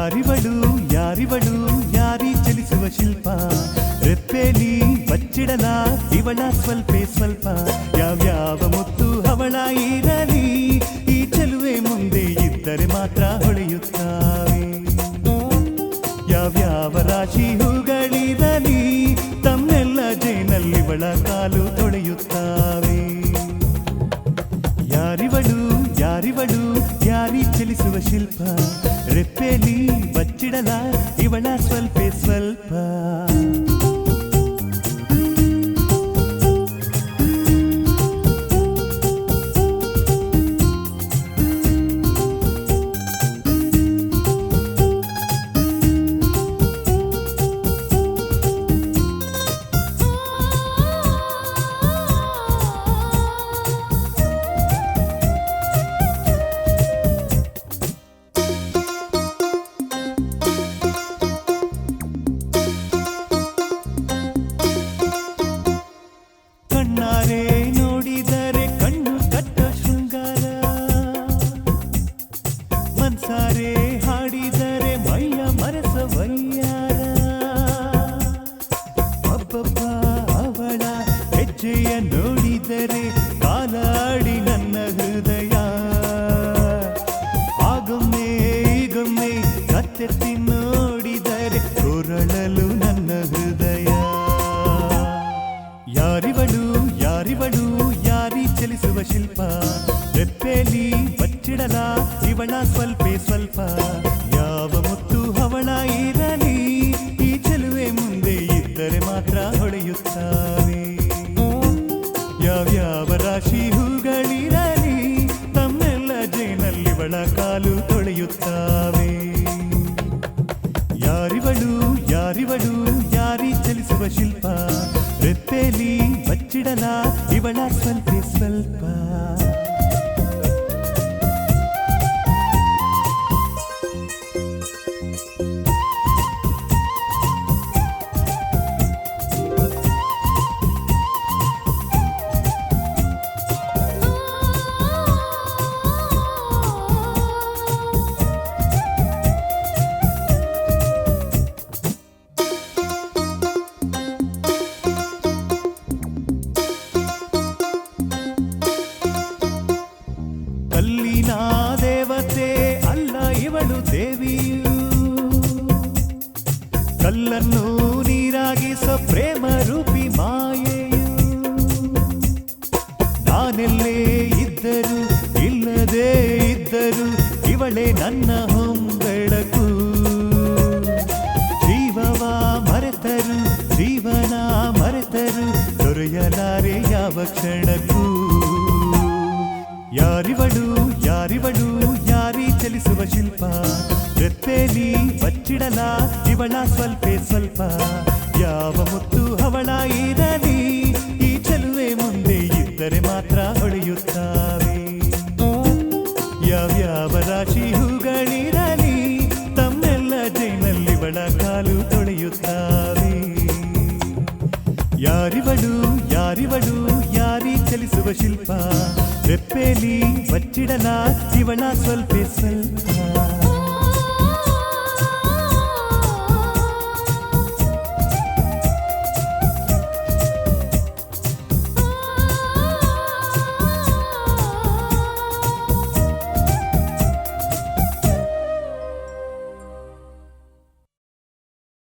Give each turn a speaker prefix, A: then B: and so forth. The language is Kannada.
A: ಯಾರಿವಳು ಯಾರಿವಳು ಯಾರಿ ಚಲಿಸುವ ಶಿಲ್ಪ ರೆಪ್ಪೆಲಿ ಬಚ್ಚಿಡಲ ಇವಳ ಸ್ವಲ್ಪೇ ಸ್ವಲ್ಪ ಯಾವ್ಯಾವ ಮುತ್ತು ಅವಳ ಇರಲಿ ಈ ಚೆಲುವೆ ಮುಂದೆ ಇದ್ದರೆ ಮಾತ್ರ ಹೊಳೆಯುತ್ತಾವೆ ಯಾವ್ಯಾವ ರಾಶಿ ಹೂಗಳಿರಲಿ ತಮ್ಮೆಲ್ಲ ಜೇನಲ್ಲಿ ಇವಳ ಕಾಲು ತೊಳೆಯುತ್ತಾವೆ ಯಾರಿವಳು ಯಾರಿವಳು ಯಾರಿ ಚಲಿಸುವ ಶಿಲ್ಪ ರೆಪ್ಪೆಲಿ ಬಚ್ಚಿಡಲ ಇವಳ ಸ್ವಲ್ಪೇ ಸ್ವಲ್ಪ ಕಣ್ಣಾರೆ ನೋಡಿದರೆ ಕಣ್ಣು ಕಟ್ಟ ಶೃಂಗಾರ ಮನ್ಸಾರೆ ಹಾಡಿದರೆ ಮೈಯ ಮರೆಸ ವಯ್ಯಾರ ಅಬ್ಬಬ್ಬ ಅವಳ ಹೆಜ್ಜೆಯ ನೋಡಿದರೆ ಕಾಲಾಡಿ ನನ್ನ ಹೃದಯ ಆಗೊಮ್ಮೆ ಈಗೊಮ್ಮೆ ಕತ್ತೆತ್ತಿ ನೋಡಿದರೆ ಕೊರಳಲು ನನ್ನ ಹೃದಯ ಯಾರಿವಳು ಯಾರಿವಳು ಯಾರಿ ಚಲಿಸುವ ಶಿಲ್ಪ ರೆಪ್ಪೆಲಿ ಬಚ್ಚಿಡಲ ಇವಳ ಸ್ವಲ್ಪೇ ಸ್ವಲ್ಪ ಯಾವ ಮುತ್ತು ಅವಳ ಇರಲಿ ಈ ಚೆಲುವೆ ಮುಂದೆ ಇದ್ದರೆ ಮಾತ್ರ ಹೊಳೆಯುತ್ತಾವೆ ಯಾವ್ಯಾವ ರಾಶಿ ಹೂಗಳಿರಲಿ ತಮ್ಮೆಲ್ಲ ಜೇನಲ್ಲಿ ಇವಳ ಕಾಲು ತೊಳೆಯುತ್ತಾವೆ ಯಾರಿವಳು ಯಾರಿವಳು ಯಾರಿ ಚಲಿಸುವ ಶಿಲ್ಪ ರೆಪ್ಪೆಲಿ ಬಚ್ಚಿಡಲ ಇವಳ ಸ್ವಲ್ಪೇ ಸ್ವಲ್ಪ ಕಲ್ಲಿನ ದೇವತೆ ಅಲ್ಲ ಇವಳು ದೇವಿಯು ಕಲ್ಲನ್ನು ನೀರಾಗಿಸ ಪ್ರೇಮ ರೂಪಿ ಮಾಯೆಯು ನಾನೆಲ್ಲೇ ಇದ್ದರು ಇಲ್ಲದೇ ಇದ್ದರು ಇವಳೇ ನನ್ನ ಹೊಂಬೆಳಕು ಜೀವವ ಮರೆತರು ಜೀವನ ಮರೆತರು ದೊರೆಯಲಾರೆ ಯಾವ ಕ್ಷಣಕ್ಕೂ ಯಾರಿವಳು ಯಾರಿವಳು ಯಾರಿ ಚಲಿಸುವ ಶಿಲ್ಪ ರೆಪ್ಪೆಲಿ ಬಚ್ಚಿಡಲ ಇವಳ ಸ್ವಲ್ಪೇ ಸ್ವಲ್ಪ ಯಾವ ಮುತ್ತು ಅವಳ ಇರಲಿ ಈ ಚೆಲುವೆ ಮುಂದೆ ಇದ್ದರೆ ಮಾತ್ರ ಹೊಳೆಯುತ್ತಾವೆ ಯಾವ್ಯಾವ ರಾಶಿ ಹೂಗಳಿರಲಿ ತಮ್ಮೆಲ್ಲ ಜೇನಲ್ಲಿ ಇವಳ ಕಾಲು ತೊಳೆಯುತ್ತಾವೆ ಯಾರಿವಳು ಯಾರಿವಳು ಯಾರಿ ಚಲಿಸುವ ಶಿಲ್ಪ ರೆಪ್ಪೆಲಿ ಬಚ್ಚಿಡಲ ಇವಳ ಸ್ವಲ್ಪೇ ಸ್ವಲ್ಪ